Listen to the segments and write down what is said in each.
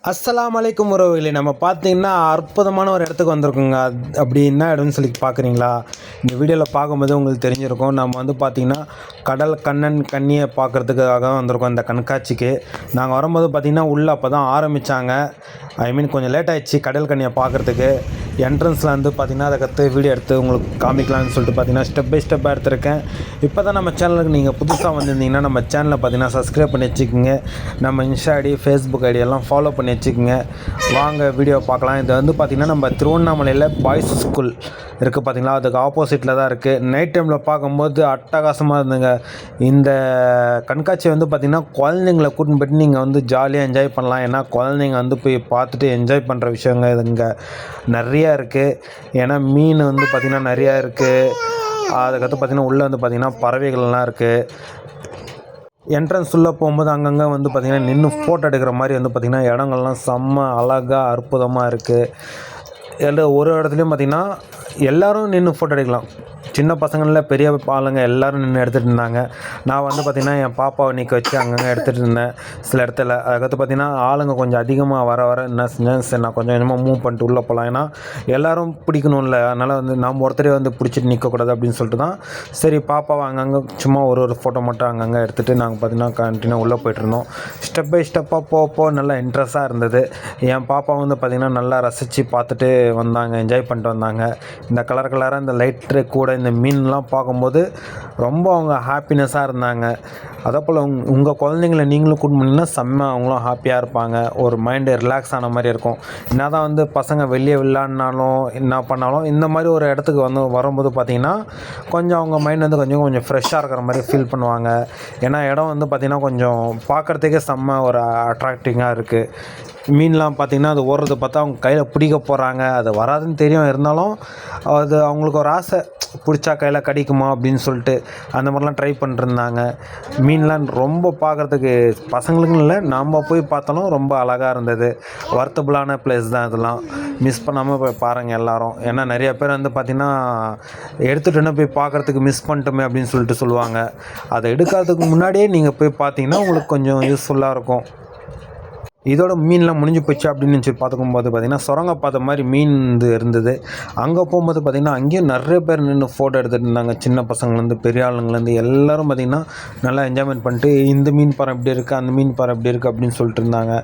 அஸ்ஸலாமு அலைக்கும் உறவுகளே, நம்ம பார்த்தீங்கன்னா அற்புதமான ஒரு இடத்துக்கு வந்திருக்கோங்க. அப்படி என்ன இடம்னு சொல்லி பார்க்குறீங்களா? இந்த வீடியோவில் பார்க்கும்போது உங்களுக்கு தெரிஞ்சிருக்கும். நம்ம வந்து பார்த்திங்கன்னா கடல் கண்ணன் கண்ணியை பார்க்குறதுக்காக வந்திருக்கோம் இந்த கண்காட்சிக்கு. நாங்கள் வரும்போது பார்த்திங்கன்னா உள்ளே அப்போ தான் ஆரம்பித்தாங்க. கொஞ்சம் லேட் ஆகிடுச்சு கடல் கண்ணியை பார்க்குறதுக்கு. என்ட்ரன்ஸில் வந்து பார்த்திங்கன்னா அதை வீடியோ எடுத்து உங்களுக்கு காமிக்கலாம்னு சொல்லிட்டு பார்த்திங்கன்னா ஸ்டெப் பை ஸ்டெப்பாக எடுத்திருக்கேன். இப்போ தான் நம்ம சேனலுக்கு நீங்கள் புதுசாக வந்திருந்தீங்கன்னா நம்ம சேனலை பார்த்திங்கன்னா சப்ஸ்கிரைப் பண்ணி வச்சுக்கோங்க. நம்ம இன்ஸ்டா ஐடி, ஃபேஸ்புக் ஐடி எல்லாம் ஃபாலோ பண்ணி வச்சுக்கோங்க. வாங்க வீடியோ பார்க்கலாம். இது வந்து பார்த்திங்கன்னா நம்ம திருவண்ணாமலையில் பாய்ஸ் ஸ்கூல் இருக்குது பார்த்திங்களா, அதுக்கு ஆப்போசிட்டில் தான் இருக்குது. நைட் டைமில் பார்க்கும்போது அட்டகாசமாக இருந்துங்க. இந்த கண்காட்சி வந்து பார்த்திங்கன்னா குழந்தைங்களை கூட்டின்னு போய்ட்டு நீங்கள் வந்து ஜாலியாக என்ஜாய் பண்ணலாம். ஏன்னா குழந்தைங்க வந்து போய் பார்த்துட்டு என்ஜாய் பண்ணுற விஷயங்க இதுங்க நிறையா இருக்குது. ஏன்னா மீன் வந்து பார்த்திங்கன்னா நிறையா இருக்குது. அதுக்கடுத்து பார்த்திங்கன்னா உள்ளே வந்து பார்த்திங்கன்னா பறவைகள்லாம் இருக்குது. என்ட்ரன்ஸ் உள்ளே போகும்போது அங்கங்கே வந்து பார்த்திங்கன்னா நின்று ஃபோட்டோ எடுக்கிற மாதிரி வந்து பார்த்திங்கன்னா இடங்கள்லாம் செம்ம அழகாக அற்புதமாக இருக்குது. ஒரு இடத்துலையும் பார்த்திங்கன்னா எல்லோரும் நின்று ஃபோட்டோ எடுக்கலாம். சின்ன பசங்களில் பெரிய ஆளுங்க எல்லோரும் நின்று எடுத்துகிட்டு இருந்தாங்க. நான் வந்து பார்த்திங்கன்னா என் பாப்பாவை நிற்க வச்சு அங்கங்கே எடுத்துகிட்டு இருந்தேன் சில இடத்துல. அதுக்கடுத்து பார்த்திங்கன்னா ஆளுங்க கொஞ்சம் அதிகமாக வர என்ன செஞ்சேன், சரி நான் கொஞ்சம் கொஞ்சமாக மூவ் பண்ணிட்டு உள்ளே போகலாம். ஏன்னா எல்லோரும் பிடிக்கணும்ல, அதனால் வந்து நம்ம ஒருத்தரே வந்து பிடிச்சிட்டு நிற்கக்கூடாது அப்படின்னு சொல்லிட்டு தான் சரி பாப்பாவை அங்கங்கே சும்மா ஒரு ஃபோட்டோ மட்டும் அங்கங்கே எடுத்துகிட்டு நாங்கள் பார்த்திங்கன்னா கண்டினியூ உள்ளே போய்ட்டுருந்தோம். ஸ்டெப் பை ஸ்டெப்பாக போக நல்லா இன்ட்ரெஸ்ட்டாக இருந்தது. என் பாப்பா வந்து பார்த்திங்கன்னா நல்லா ரசித்து பார்த்துட்டு வந்தாங்க, என்ஜாய் பண்ணிட்டு வந்தாங்க. இந்த கலராக இந்த லைட்டு கூட இந்த மீன்லாம் பார்க்கும்போது ரொம்ப அவங்க ஹாப்பினஸ்ஸாக இருந்தாங்க. அதே போல் உங்கள் குழந்தைங்கள நீங்களும் கூட்டிட்டு போனீங்கன்னா செம்ம அவங்களும் ஹாப்பியாக இருப்பாங்க. ஒரு மைண்டு ரிலாக்ஸ் ஆன மாதிரி இருக்கும். என்ன தான் வந்து பசங்க வெளியே விளையாடினாலும் என்ன பண்ணாலும் இந்த மாதிரி ஒரு இடத்துக்கு வந்து வரும்போது பார்த்திங்கன்னா கொஞ்சம் அவங்க மைண்ட் வந்து கொஞ்சம் ஃப்ரெஷ்ஷாக இருக்கிற மாதிரி ஃபீல் பண்ணுவாங்க. ஏன்னா இடம் வந்து பார்த்திங்கன்னா கொஞ்சம் பார்க்குறதுக்கே செம்ம ஒரு அட்ராக்டிவாக இருக்குது. மீன்லாம் பார்த்திங்கன்னா அது ஓடுறது பார்த்தா அவங்க கையில் பிடிக்க போகிறாங்க, அது வராதுன்னு தெரியும். இருந்தாலும் அது அவங்களுக்கு ஒரு ஆசை, பிடிச்சா கையில் கடிக்குமா அப்படின்னு சொல்லிட்டு அந்த மாதிரிலாம் ட்ரை பண்ணிருந்தாங்க. மீன்லாம் ரொம்ப பார்க்குறதுக்கு பசங்களுக்குன்னு இல்லை, நம்ம போய் பார்த்தாலும் ரொம்ப அழகாக இருந்தது. வர்த்தபுளான பிளேஸ் தான் இதெல்லாம். மிஸ் பண்ணாமல் போய் பாருங்கள் எல்லோரும். ஏன்னா நிறைய பேர் வந்து பார்த்திங்கன்னா எடுத்துகிட்டு போய் பார்க்குறதுக்கு மிஸ் பண்ணிட்டோமே அப்படின்னு சொல்லிட்டு சொல்லுவாங்க. அதை எடுக்கிறதுக்கு முன்னாடியே நீங்கள் போய் பார்த்தீங்கன்னா உங்களுக்கு கொஞ்சம் யூஸ்ஃபுல்லாக இருக்கும். இதோட மீன்லாம் முடிஞ்சு போச்சு அப்படின்னு சொல்லி பார்த்துக்கும்போது பார்த்திங்கன்னா சுரங்க பார்த்த மாதிரி மீன் இருந்தது. அங்கே போகும்போது பார்த்திங்கன்னா அங்கேயும் நிறைய பேர் நின்று ஃபோட்டோ எடுத்துகிட்டு இருந்தாங்க. சின்ன பசங்கள்லேருந்து பெரிய ஆளுங்கலேருந்து எல்லோரும் பார்த்திங்கன்னா நல்லா என்ஜாய்மெண்ட் பண்ணிட்டு இந்த மீன் பாறை எப்படி இருக்குது, அந்த மீன் பாறை எப்படி இருக்குது அப்படின்னு சொல்லிட்டு இருந்தாங்க.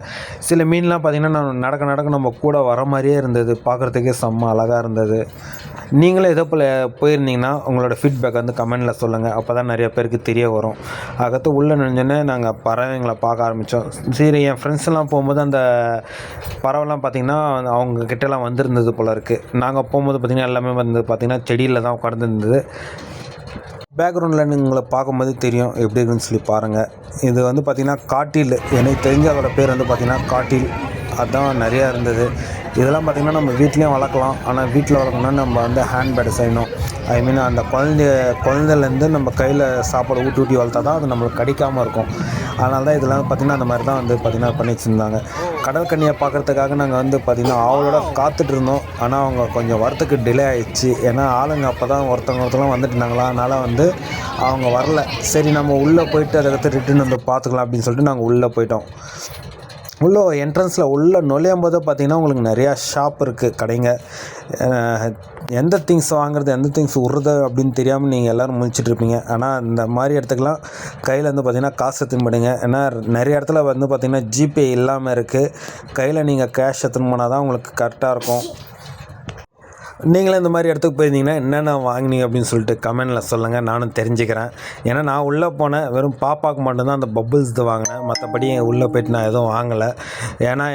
சில மீன்லாம் பார்த்திங்கன்னா நான் நடக்க நம்ம கூட வர மாதிரியே இருந்தது. பார்க்குறதுக்கே செம்ம அழகாக இருந்தது. நீங்களே இதே போல் போயிருந்தீங்கன்னா உங்களோட ஃபீட்பேக் வந்து கமெண்டில் சொல்லுங்கள். அப்போ தான் நிறைய பேருக்கு தெரிய வரும். அதுக்கடுத்து உள்ளே நினைஞ்சோன்னே நாங்கள் பறவைங்களை பார்க்க ஆரம்பித்தோம். சரி, என் ஃப்ரெண்ட்ஸ்லாம் போகும்போது அந்த பறவைலாம் பார்த்திங்கன்னா அவங்க கிட்டலாம் வந்திருந்தது போல் இருக்குது. நாங்கள் போகும்போது பார்த்திங்கன்னா எல்லாமே வந்து பார்த்திங்கன்னா செடியில் தான் உட்காந்துருந்தது. பேக்ரவுண்டில் நீங்களை பார்க்கும்போது தெரியும் எப்படி இருக்குன்னு சொல்லி பாருங்கள். இது வந்து பார்த்திங்கன்னா காட்டில், எனக்கு தெரிஞ்ச அதோட பேர் வந்து பார்த்திங்கன்னா காட்டில். அதுதான் நிறையா இருந்தது. இதெல்லாம் பார்த்திங்கன்னா நம்ம வீட்லேயும் வளர்க்கலாம். ஆனால் வீட்டில் வளர்க்கணுன்னா நம்ம வந்து ஹேண்ட்பேடு செய்யணும். அந்த குழந்தைலேருந்து நம்ம கையில் சாப்பாடு ஊட்டி வளர்த்தா தான் அது நம்மளுக்கு கடிக்காமல் இருக்கும். அதனால தான் இதெல்லாம் பார்த்திங்கன்னா அந்த மாதிரி தான் வந்து பார்த்திங்கன்னா பண்ணி வச்சுருந்தாங்க. கடல் கண்ணியை பார்க்குறதுக்காக நாங்கள் வந்து பார்த்திங்கன்னா அவளோட காத்துட்டு இருந்தோம். ஆனால் அவங்க கொஞ்சம் வரத்துக்கு டிலே ஆகிடுச்சு. ஏன்னா ஆளுங்க அப்போ தான் ஒருத்தவங்கலாம் வந்துட்டு இருந்தாங்களா, அதனால் வந்து அவங்க வரல. சரி நம்ம உள்ளே போயிட்டு அதுக்கடுத்து ரிட்டன் வந்து பார்த்துக்கலாம் அப்படின்னு சொல்லிட்டு நாங்கள் உள்ளே போயிட்டோம். உள்ளே என்ட்ரன்ஸில் உள்ளே நுழையும் போது பார்த்திங்கன்னா உங்களுக்கு நிறையா ஷாப் இருக்குது, கடைங்க. எந்த திங்ஸ் வாங்குறது, எந்த திங்ஸ் விட்றது அப்படின்னு தெரியாமல் நீங்கள் எல்லோரும் முழிச்சிட்ருப்பீங்க. ஆனால் இந்த மாதிரி இடத்துக்குலாம் கையில் வந்து பார்த்திங்கன்னா காசு எடுத்துன்னு போடுங்க. ஏன்னா நிறைய இடத்துல வந்து பார்த்திங்கன்னா ஜிபே இல்லாமல் இருக்குது. கையில் நீங்கள் கேஷ் எடுத்துன்னு போனால் தான் உங்களுக்கு கரெக்டாக இருக்கும். நீங்களே இந்த மாதிரி இடத்துக்கு போயிருந்தீங்கன்னா என்னென்ன வாங்கினீங்க அப்படின்னு சொல்லிட்டு கமெண்டில் சொல்லுங்கள், நானும் தெரிஞ்சுக்கிறேன். ஏன்னா நான் உள்ளே போனேன், வெறும் பாப்பாவுக்கு மட்டும்தான் அந்த பப்புள்ஸ் வாங்கினேன். மற்றபடி உள்ளே போய்ட்டு நான் எதுவும் வாங்கலை. ஏன்னா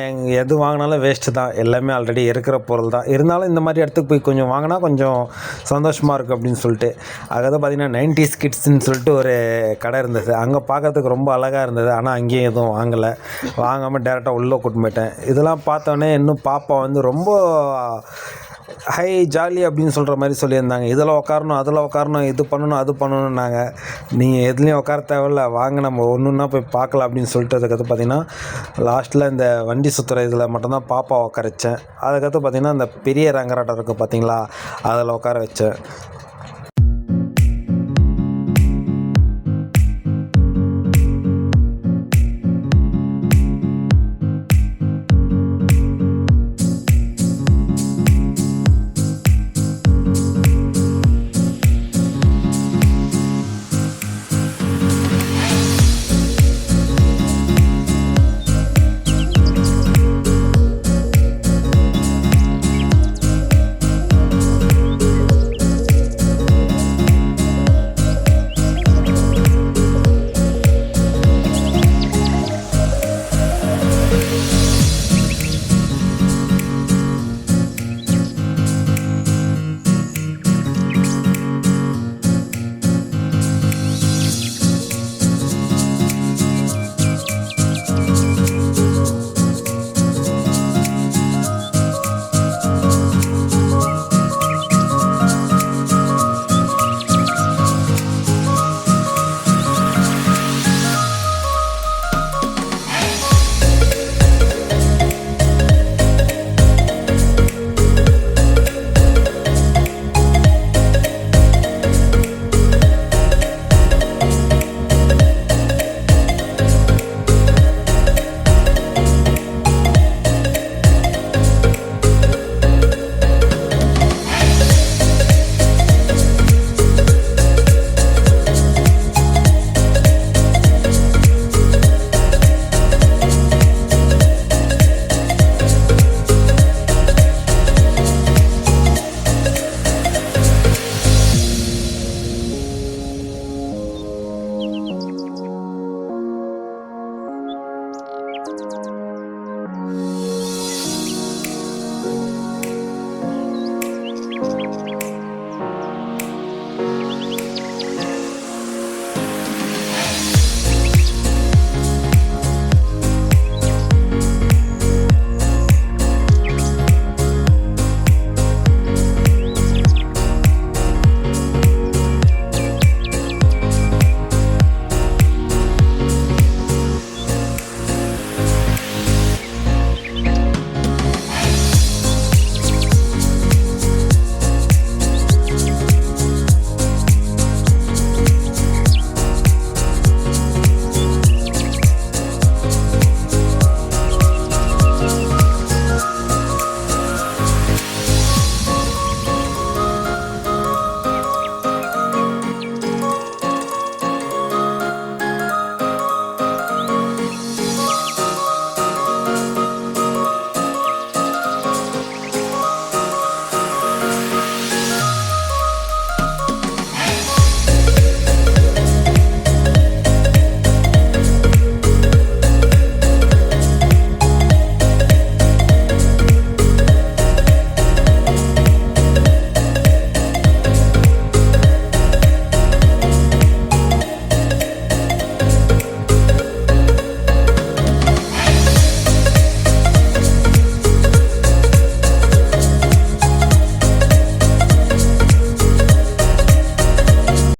எது வாங்கினாலும் வேஸ்ட்டு தான், எல்லாமே ஆல்ரெடி இருக்கிற பொருள் தான். இருந்தாலும் இந்த மாதிரி இடத்துக்கு போய் கொஞ்சம் வாங்கினா கொஞ்சம் சந்தோஷமாக இருக்குது அப்படின்னு சொல்லிட்டு. அதாவது பார்த்திங்கன்னா 90s கிட்ஸ்ன்னு சொல்லிட்டு ஒரு கடை இருந்தது. அங்கே பார்க்குறதுக்கு ரொம்ப அழகாக இருந்தது. ஆனால் அங்கேயும் எதுவும் வாங்காமல் டேரெக்டாக உள்ளே கூட்டு போயிட்டேன். இதெல்லாம் பார்த்தோன்னே இன்னும் பாப்பா வந்து ரொம்ப ஹை ஜாலி அப்படின்னு சொல்கிற மாதிரி சொல்லியிருந்தாங்க. இதில் உட்காரணும், அதில் உட்காரணும், இது பண்ணணும், அது பண்ணணுன்னாங்க. நீங்கள் எதுலேயும் உட்கார தேவையில்ல, வாங்க நம்ம ஒன்றுன்னா போய் பார்க்கலாம் அப்படின்னு சொல்லிட்டு அதுக்கடுத்து பார்த்திங்கன்னா லாஸ்ட்டில் இந்த வண்டி சுற்றுற இதில் மட்டும்தான் பாப்பா உட்கார வச்சேன். அதுக்கடுத்து பார்த்திங்கன்னா இந்த பெரிய ரங்கராட்டம் இருக்குது பார்த்திங்களா, அதில் உட்கார வச்சேன்.